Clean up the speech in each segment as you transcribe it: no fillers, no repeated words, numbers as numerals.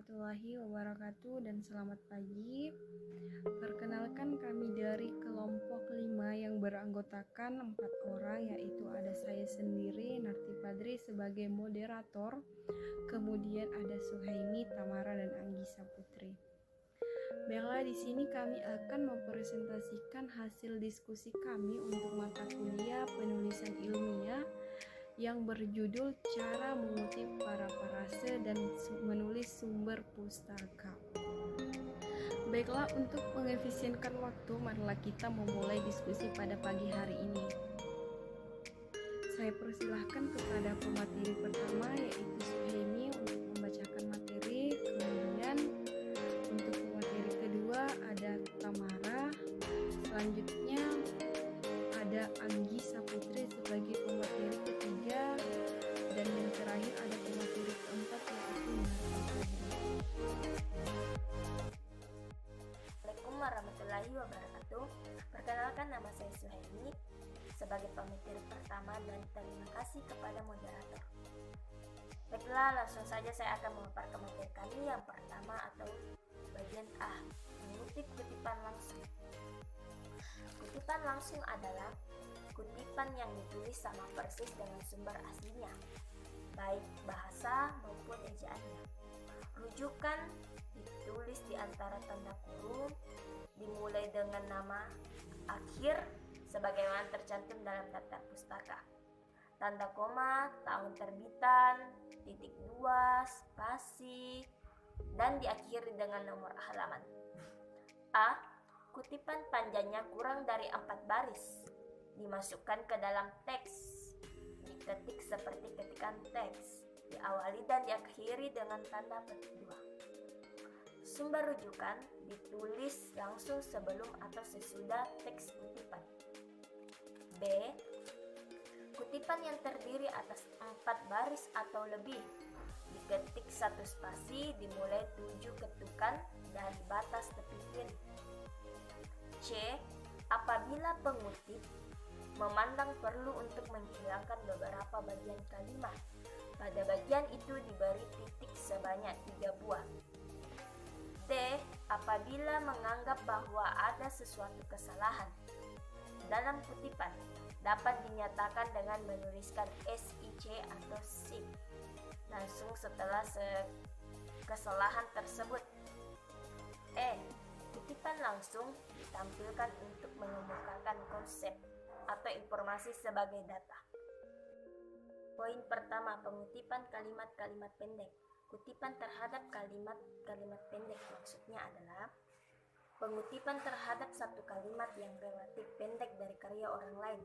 warahmatullahi wabarakatuh dan selamat pagi. Perkenalkan kami dari kelompok 5 yang beranggotakan 4 orang, yaitu ada saya sendiri, Narti Padri sebagai moderator, kemudian ada Suhaimi, Tamara, dan Anggisa Putri. Baiklah, di sini kami akan mempresentasikan hasil diskusi kami untuk mata kuliah penulisan ilmiah yang berjudul Cara Mengutip Para Parase dan Menulis Sumber Pustaka. Baiklah, untuk mengefisienkan waktu, marilah kita memulai diskusi pada pagi hari ini. Saya persilahkan kepada pemateri pertama, yaitu Suhaimi, untuk membacakan materi. Kemudian untuk pemateri kedua ada Tamara. Selanjutnya ada Anggisa Putri sebagai pemateri ketiga, dan yang terakhir ada pemateri keempat, yaitu Narti. Assalamualaikum warahmatullahi wabarakatuh. Perkenalkan, nama saya Suhaimi sebagai pemateri pertama dan terima kasih kepada moderator. Baiklah, langsung saja saya akan memaparkan materi kami yang pertama atau bagian A, mengutip kutipan langsung. Kutipan langsung adalah kutipan yang ditulis sama persis dengan sumber aslinya, baik bahasa maupun ejaannya. Rujukan ditulis di antara tanda kurung, dimulai dengan nama akhir sebagaimana tercantum dalam daftar pustaka, tanda koma, tahun terbitan, titik 2, spasi, dan diakhiri dengan nomor halaman. A. Kutipan panjangnya kurang dari 4 baris, dimasukkan ke dalam teks, diketik seperti ketikan teks, diawali dan diakhiri dengan tanda petik 2. Sumber rujukan ditulis langsung sebelum atau sesudah teks kutipan. B. Kutipan yang terdiri atas 4 baris atau lebih, diketik 1 spasi, dimulai 7 ketukan dari batas tepi kiri. C. Apabila pengutip memandang perlu untuk menghilangkan beberapa bagian kalimat, pada bagian itu diberi titik sebanyak 3 buah. D. Apabila menganggap bahwa ada sesuatu kesalahan dalam kutipan, dapat dinyatakan dengan menuliskan SIC atau SIP langsung setelah kesalahan tersebut. E. Kutipan langsung ditampilkan untuk mengemukakan konsep atau informasi sebagai data. Poin pertama, pengutipan kalimat-kalimat pendek. Kutipan terhadap kalimat-kalimat pendek maksudnya adalah pengutipan terhadap satu kalimat yang relatif pendek dari karya orang lain.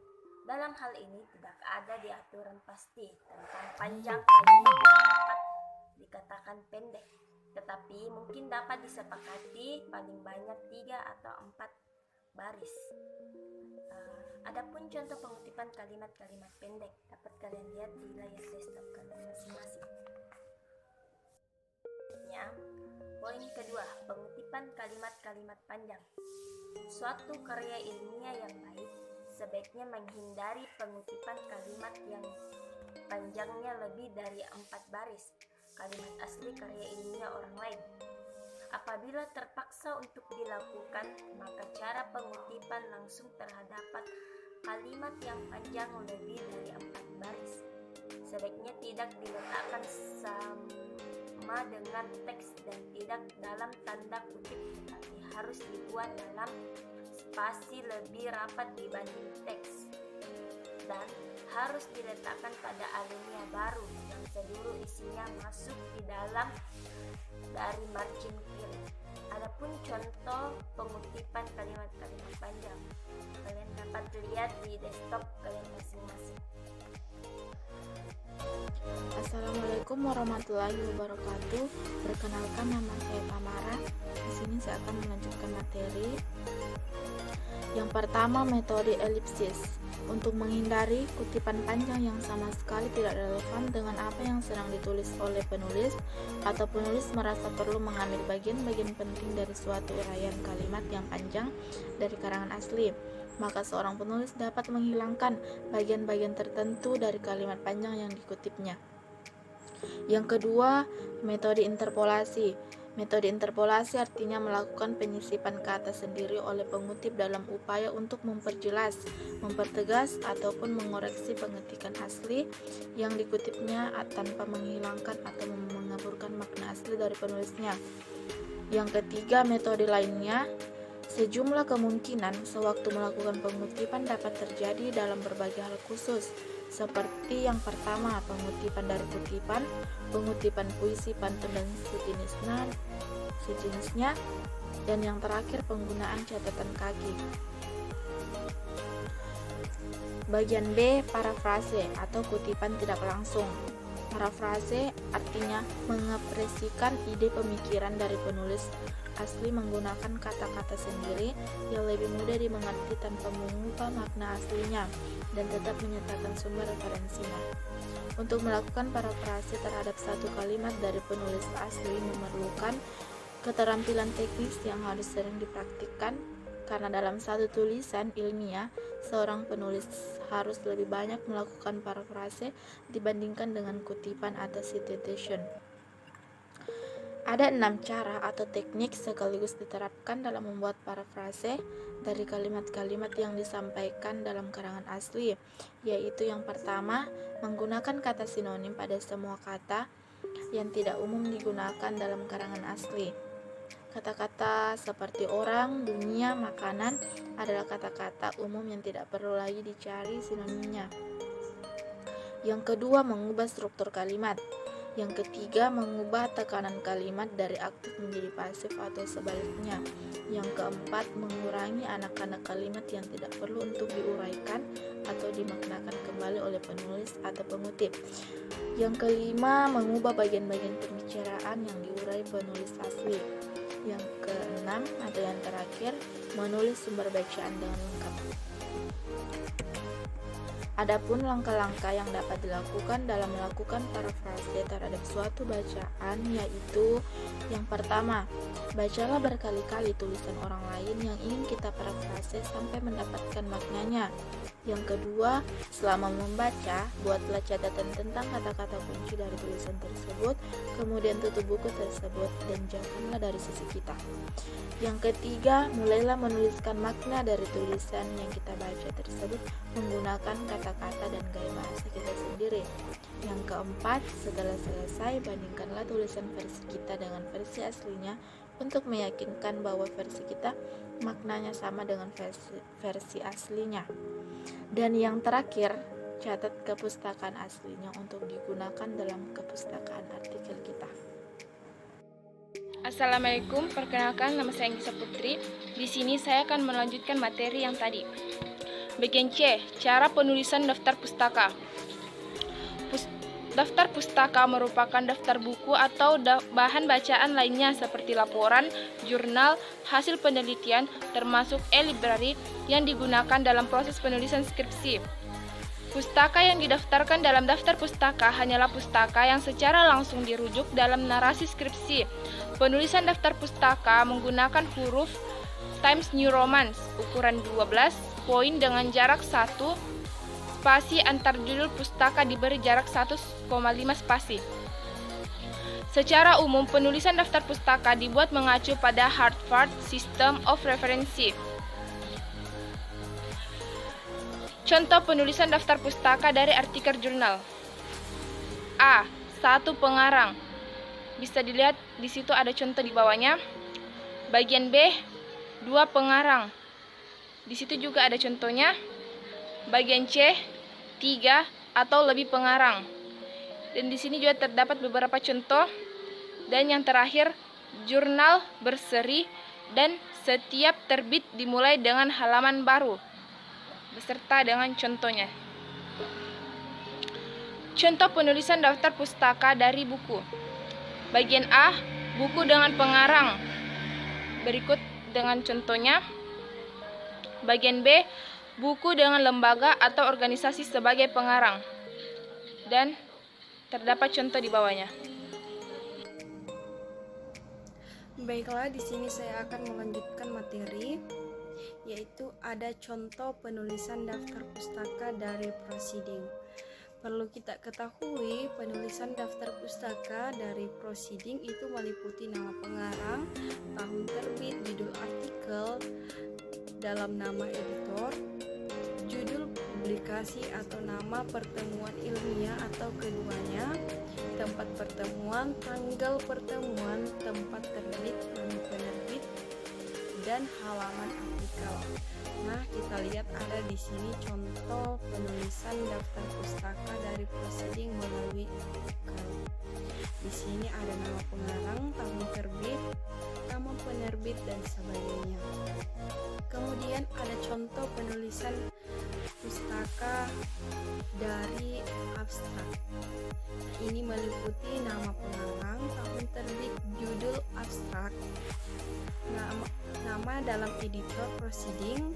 Dalam hal ini tidak ada aturan pasti tentang panjang kalimat yang dapat dikatakan pendek, tetapi mungkin dapat disepakati paling banyak 3 atau 4 baris. Adapun contoh pengutipan kalimat-kalimat pendek dapat kalian lihat di layar desktop kalian masing-masing. Poin kedua, pengutipan kalimat-kalimat panjang. Suatu karya ilmiah yang baik sebaiknya menghindari pengutipan kalimat yang panjangnya lebih dari 4 baris, kalimat asli karya ilmiah orang lain. Apabila terpaksa untuk dilakukan, maka cara pengutipan langsung terhadap kalimat yang panjang lebih dari 4 baris sebaiknya tidak diletakkan sama dengan teks dan tidak dalam tanda kutip, tetapi harus dibuat dalam spasi lebih rapat dibanding teks, dan harus diletakkan pada alinea baru yang seluruh isinya masuk di dalam dari margin kiri. Adapun contoh pengutipan kalimat-kalimat panjang kalian dapat lihat di desktop kalian masing-masing. Assalamualaikum warahmatullahi wabarakatuh. Perkenalkan, nama saya Tamara. Di sini saya akan melanjutkan materi. Yang pertama, metode elipsis. Untuk menghindari kutipan panjang yang sama sekali tidak relevan dengan apa yang sedang ditulis oleh penulis, atau penulis merasa perlu mengambil bagian-bagian penting dari suatu uraian kalimat yang panjang dari karangan asli, maka seorang penulis dapat menghilangkan bagian-bagian tertentu dari kalimat panjang yang dikutipnya. Yang kedua, metode interpolasi. Metode interpolasi artinya melakukan penyisipan kata sendiri oleh pengutip dalam upaya untuk memperjelas, mempertegas, ataupun mengoreksi pengetikan asli yang dikutipnya tanpa menghilangkan atau mengaburkan makna asli dari penulisnya. Yang ketiga, metode lainnya, sejumlah kemungkinan sewaktu melakukan pengutipan dapat terjadi dalam berbagai hal khusus, seperti yang pertama, pengutipan dari kutipan, pengutipan puisi, pantun, dan sejenisnya, dan yang terakhir penggunaan catatan kaki. Bagian B, parafrase atau kutipan tidak langsung. Parafrase artinya mengekspresikan ide pemikiran dari penulis asli menggunakan kata-kata sendiri yang lebih mudah dimengerti tanpa mengubah makna aslinya dan tetap menyertakan sumber referensinya. Untuk melakukan parafrase terhadap satu kalimat dari penulis asli memerlukan keterampilan teknis yang harus sering dipraktikkan, karena dalam satu tulisan ilmiah, seorang penulis harus lebih banyak melakukan parafrase dibandingkan dengan kutipan atau citation. Ada 6 cara atau teknik sekaligus diterapkan dalam membuat parafrase dari kalimat-kalimat yang disampaikan dalam karangan asli, yaitu yang pertama, menggunakan kata sinonim pada semua kata yang tidak umum digunakan dalam karangan asli. Kata-kata seperti orang, dunia, makanan adalah kata-kata umum yang tidak perlu lagi dicari sinonimnya. Yang kedua, mengubah struktur kalimat. Yang ketiga, mengubah tekanan kalimat dari aktif menjadi pasif atau sebaliknya. Yang keempat, mengurangi anak-anak kalimat yang tidak perlu untuk diuraikan atau dimaknakan kembali oleh penulis atau pengutip. Yang kelima, mengubah bagian-bagian pembicaraan yang diurai penulis asli. Yang keenam atau yang terakhir, menulis sumber bacaan dengan lengkap. Adapun langkah-langkah yang dapat dilakukan dalam melakukan parafrase terhadap suatu bacaan, yaitu yang pertama, bacalah berkali-kali tulisan orang lain yang ingin kita parafrase sampai mendapatkan maknanya. Yang kedua, selama membaca, buatlah catatan tentang kata-kata kunci dari tulisan tersebut, kemudian tutup buku tersebut dan jauhkanlah dari sisi kita. Yang ketiga, mulailah menuliskan makna dari tulisan yang kita baca tersebut menggunakan kata-kata dan gaya bahasa kita sendiri. Yang keempat, setelah selesai, bandingkanlah tulisan versi kita dengan versi aslinya untuk meyakinkan bahwa versi kita maknanya sama dengan versi aslinya. Dan yang terakhir, catat kepustakaan aslinya untuk digunakan dalam kepustakaan artikel kita. Assalamualaikum, perkenalkan nama saya Anggisa Putri. Di sini saya akan melanjutkan materi yang tadi. Bagian C, cara penulisan daftar pustaka. Daftar pustaka merupakan daftar buku atau bahan bacaan lainnya seperti laporan, jurnal, hasil penelitian, termasuk e-library yang digunakan dalam proses penulisan skripsi. Pustaka yang didaftarkan dalam daftar pustaka hanyalah pustaka yang secara langsung dirujuk dalam narasi skripsi. Penulisan daftar pustaka menggunakan huruf Times New Roman ukuran 12 poin dengan jarak 1 spasi antar judul pustaka diberi jarak 1,5 spasi. Secara umum, penulisan daftar pustaka dibuat mengacu pada Harvard System of Reference. Contoh penulisan daftar pustaka dari artikel jurnal. A. 1 pengarang. Bisa dilihat di situ ada contoh di bawahnya. Bagian B, 2 pengarang. Di situ juga ada contohnya. Bagian C, 3 atau lebih pengarang. Dan di sini juga terdapat beberapa contoh. Dan yang terakhir, jurnal berseri dan setiap terbit dimulai dengan halaman baru beserta dengan contohnya. Contoh penulisan daftar pustaka dari buku. Bagian A, buku dengan pengarang. Berikut dengan contohnya. Bagian B, buku dengan lembaga atau organisasi sebagai pengarang. Dan terdapat contoh di bawahnya. Baiklah, di sini saya akan melanjutkan materi, yaitu ada contoh penulisan daftar pustaka dari proceeding. Perlu kita ketahui, penulisan daftar pustaka dari proceeding itu meliputi nama pengarang, tahun terbit, judul artikel dalam nama editor, judul publikasi atau nama pertemuan ilmiah atau keduanya, tempat pertemuan, tanggal pertemuan, tempat terbit, nama penerbit, dan halaman artikel. Nah, kita lihat ada di sini contoh penulisan daftar pustaka dari proceeding melalui artikel. Di sini ada nama pengarang, tahun terbit, nama penerbit, dan sebagainya. Kemudian ada contoh penulisan pustaka dari abstrak. Ini meliputi nama pengarang, tahun terbit, judul abstrak, nama dalam editor proceeding,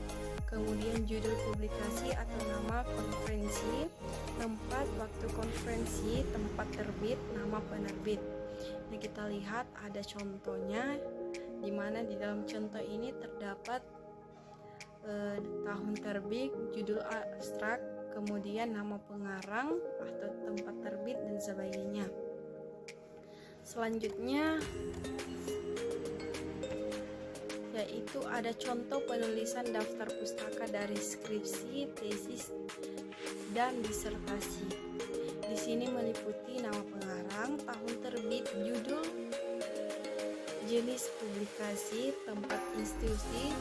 kemudian judul publikasi atau nama konferensi, tempat waktu konferensi, tempat terbit, nama penerbit. Nah, kita lihat ada contohnya, di mana di dalam contoh ini terdapat tahun terbit, judul abstrak, kemudian nama pengarang atau tempat terbit, dan sebagainya. Selanjutnya yaitu ada contoh penulisan daftar pustaka dari skripsi, tesis, dan disertasi. Di sini meliputi nama pengarang, tahun terbit, judul, jenis publikasi, tempat institusi,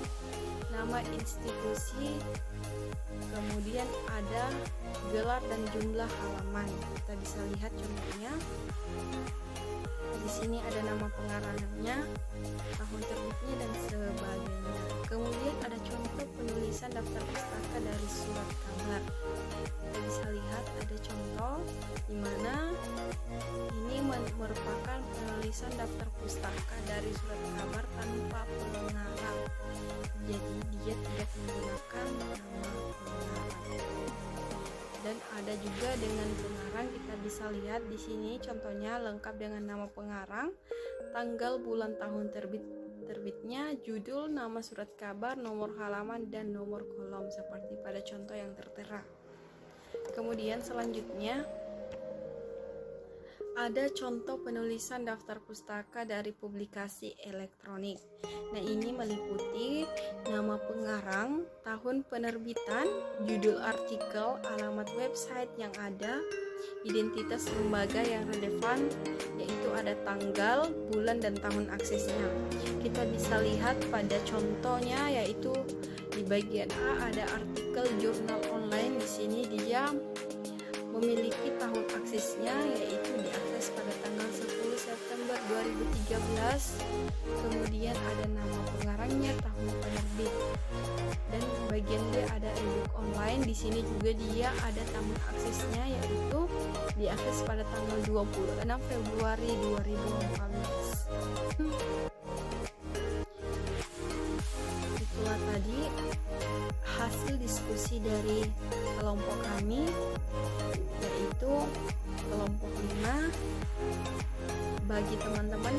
nama institusi, kemudian ada gelar dan jumlah halaman. Kita bisa lihat contohnya. Di sini ada nama pengarangnya, tahun terbitnya, dan sebagainya. Kemudian ada contoh penulisan daftar pustaka dari surat kabar. Kita bisa lihat ada contoh di mana ini merupakan penulisan daftar pustaka dari surat kabar tanpa pengarang. Jadi dia tidak menggunakan nama pengarang. Dan ada juga dengan pengarang. Kita bisa lihat di sini contohnya lengkap dengan nama pengarang, tanggal, bulan, tahun terbitnya, judul, nama surat kabar, nomor halaman, dan nomor kolom seperti pada contoh yang tertera. Kemudian selanjutnya ada contoh penulisan daftar pustaka dari publikasi elektronik. Nah, ini meliputi nama pengarang, tahun penerbitan, judul artikel, alamat website yang ada, identitas lembaga yang relevan, yaitu ada tanggal, bulan, dan tahun aksesnya. Kita bisa lihat pada contohnya, yaitu di bagian A ada artikel jurnal online. Di sini dia memiliki tahun aksesnya, yaitu diakses pada tanggal 10 September 2013. Kemudian ada nama pengarangnya, tahun penerbit, dan bagian D ada ebook online. Di sini juga dia ada tahun aksesnya, yaitu diakses pada tanggal 26 Februari 2014. Itulah tadi hasil diskusi dari kelompok kami, yaitu kelompok 5. Bagi teman-teman